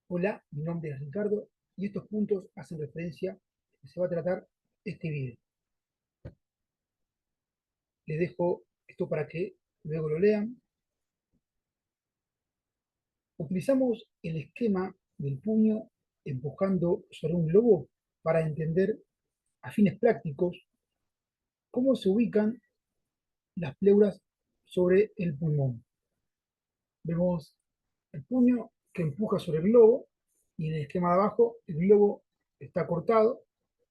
Hola, mi nombre es Ricardo y estos puntos hacen referencia a que se va a tratar este video. Les dejo esto para que luego lo lean. Utilizamos el esquema del puño empujando sobre un globo para entender a fines prácticos cómo se ubican las pleuras sobre el pulmón. Vemos el puño que empuja sobre el globo y en el esquema de abajo el globo está cortado,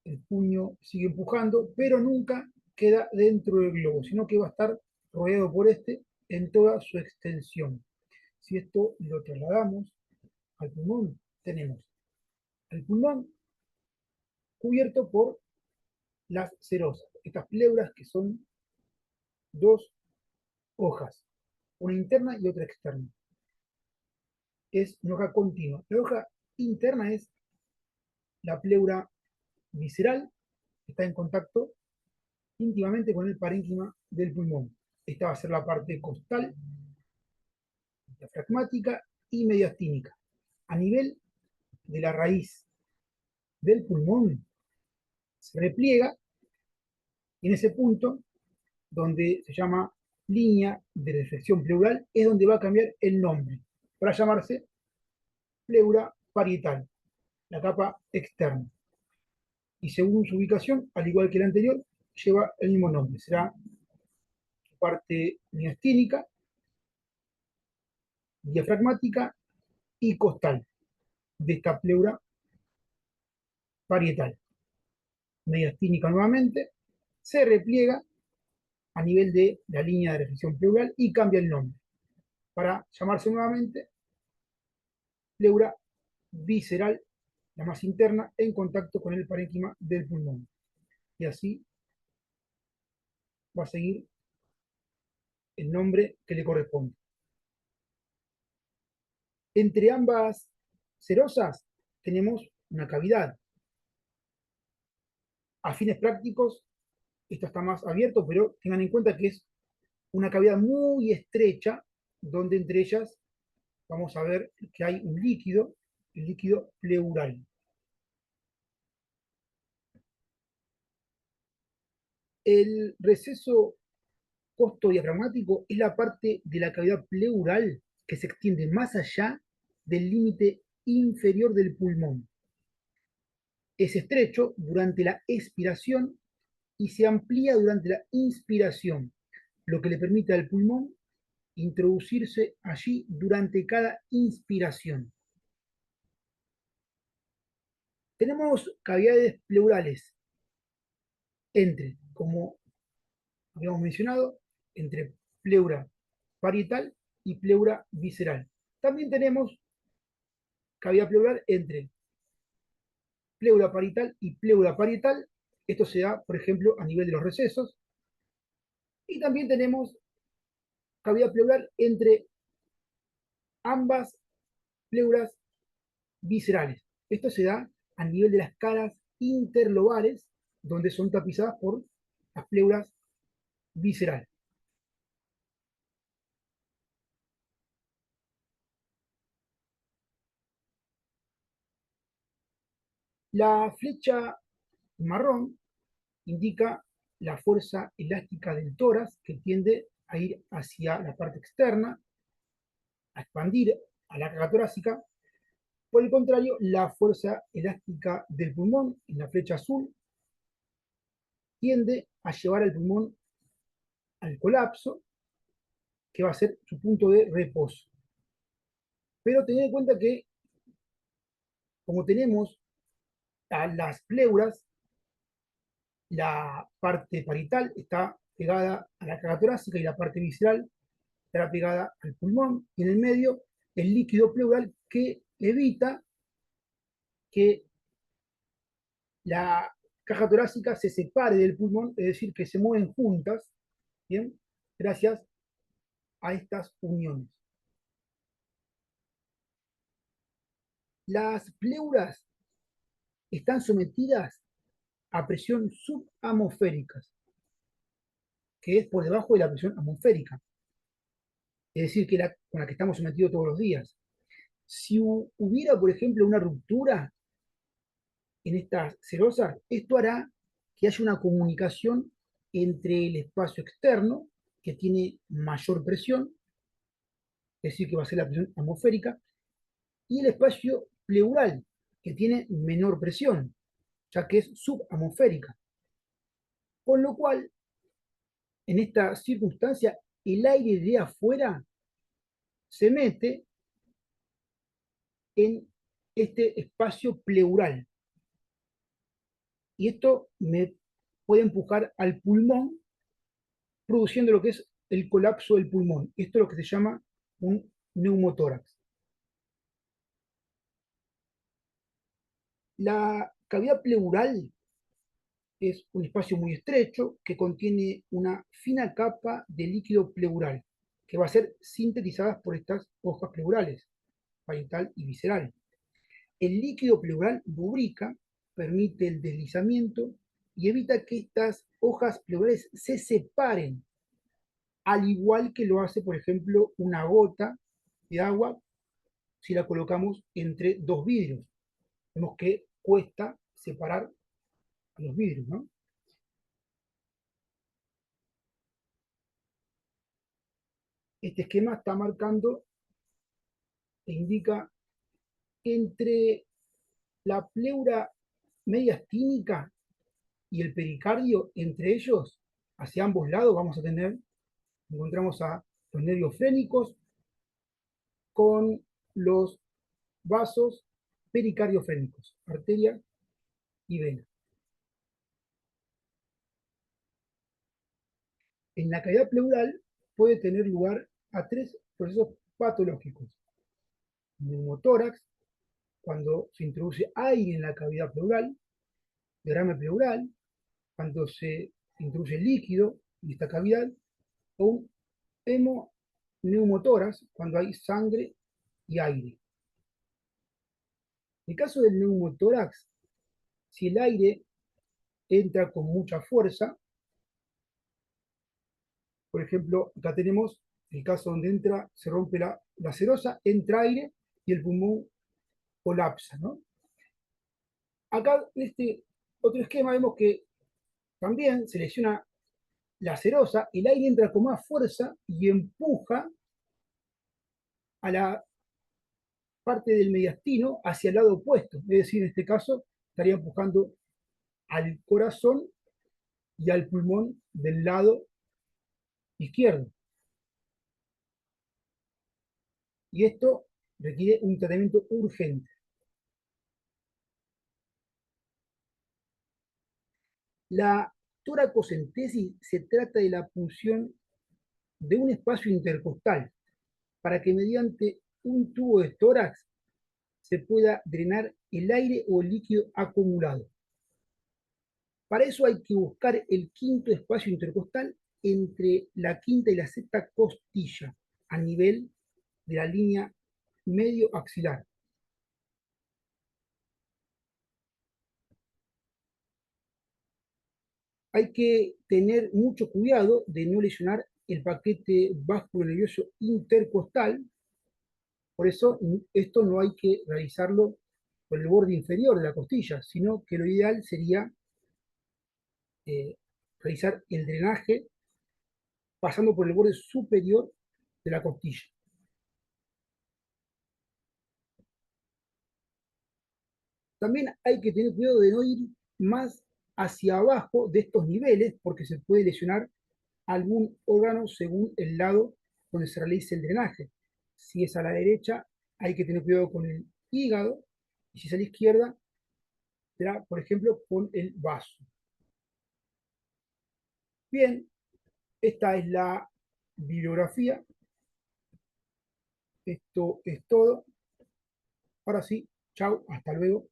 el puño sigue empujando, pero nunca queda dentro del globo, sino que va a estar rodeado por este en toda su extensión. Si esto lo trasladamos al pulmón, tenemos el pulmón cubierto por las serosas, estas pleuras que son dos hojas, una interna y otra externa. Es una hoja continua. La hoja interna es la pleura visceral, está en contacto íntimamente con el parénquima del pulmón. Esta va a ser la parte costal, diafragmática y mediastínica. A nivel de la raíz del pulmón se repliega y en ese punto, donde se llama línea de reflexión pleural, es donde va a cambiar el nombre para llamarse pleura parietal, la capa externa. Y según su ubicación, al igual que el anterior, lleva el mismo nombre. Será parte miastínica, diafragmática y costal de esta pleura parietal. Mediastínica nuevamente, se repliega a nivel de la línea de reflexión pleural y cambia el nombre para llamarse nuevamente pleura visceral, la más interna, en contacto con el parénquima del pulmón. Y así va a seguir el nombre que le corresponde. Entre ambas serosas tenemos una cavidad. A fines prácticos, esto está más abierto, pero tengan en cuenta que es una cavidad muy estrecha, donde entre ellas vamos a ver que hay un líquido, el líquido pleural. El receso costodiafragmático es la parte de la cavidad pleural que se extiende más allá del límite inferior del pulmón. Es estrecho durante la expiración y se amplía durante la inspiración, lo que le permite al pulmón introducirse allí durante cada inspiración. Tenemos cavidades pleurales entre, como habíamos mencionado, entre pleura parietal y pleura visceral. También tenemos cavidad pleural entre pleura parietal y pleura parietal. Esto se da, por ejemplo, a nivel de los recesos. Y también tenemos cavidad pleural entre ambas pleuras viscerales. Esto se da a nivel de las caras interlobales, donde son tapizadas por las pleuras viscerales. La flecha marrón indica la fuerza elástica del tórax que tiende a ir hacia la parte externa, a expandir a la caja torácica. Por el contrario, la fuerza elástica del pulmón, en la flecha azul, tiende a llevar al pulmón al colapso, que va a ser su punto de reposo. Pero tened en cuenta que, como tenemos a las pleuras, la parte parietal está pegada a la caja torácica y la parte visceral estará pegada al pulmón, y en el medio el líquido pleural que evita que la caja torácica se separe del pulmón, es decir, que se mueven juntas, ¿bien? Gracias a estas uniones. Las pleuras están sometidas a presión subatmosférica, que es por debajo de la presión atmosférica, es decir, con la que estamos sometidos todos los días. Si hubiera, por ejemplo, una ruptura en estas serosas, esto hará que haya una comunicación entre el espacio externo, que tiene mayor presión, es decir, que va a ser la presión atmosférica, y el espacio pleural, que tiene menor presión, ya que es subatmosférica. Con lo cual, en esta circunstancia, el aire de afuera se mete en este espacio pleural. Y esto me puede empujar al pulmón, produciendo lo que es el colapso del pulmón. Esto es lo que se llama un neumotórax. La cavidad pleural es un espacio muy estrecho que contiene una fina capa de líquido pleural que va a ser sintetizada por estas hojas pleurales, parietal y visceral. El líquido pleural lubrica, permite el deslizamiento y evita que estas hojas pleurales se separen, al igual que lo hace, por ejemplo, una gota de agua si la colocamos entre dos vidrios. Vemos que cuesta separar los vidrios, ¿no? Este esquema está marcando e indica entre la pleura mediastínica y el pericardio, entre ellos, hacia ambos lados, vamos a tener, encontramos a los nervios frénicos con los vasos pericardiofrénicos, arteria y vena. En la cavidad pleural puede tener lugar a tres procesos patológicos: neumotórax, cuando se introduce aire en la cavidad pleural; derrame pleural, cuando se introduce líquido en esta cavidad; o un hemoneumotórax, cuando hay sangre y aire. En el caso del neumotórax, si el aire entra con mucha fuerza, por ejemplo, acá tenemos el caso donde entra, se rompe la serosa, entra aire y el pulmón colapsa, ¿no? Acá en este otro esquema vemos que también se lesiona la serosa, el aire entra con más fuerza y empuja a la parte del mediastino hacia el lado opuesto. Es decir, en este caso estaría empujando al corazón y al pulmón del lado izquierdo. Y esto requiere un tratamiento urgente. La toracocentesis se trata de la punción de un espacio intercostal para que mediante un tubo de tórax se pueda drenar el aire o el líquido acumulado. Para eso hay que buscar el quinto espacio intercostal entre la quinta y la sexta costilla, a nivel de la línea medio axilar. Hay que tener mucho cuidado de no lesionar el paquete vasculonervioso intercostal. Por eso esto no hay que realizarlo por el borde inferior de la costilla, sino que lo ideal sería eh, realizar el drenaje pasando por el borde superior de la costilla. También hay que tener cuidado de no ir más hacia abajo de estos niveles, porque se puede lesionar algún órgano según el lado donde se realice el drenaje. Si es a la derecha, hay que tener cuidado con el hígado, y si es a la izquierda, será, por ejemplo, con el vaso. Bien, esta es la bibliografía. Esto es todo. Ahora sí, chao, hasta luego.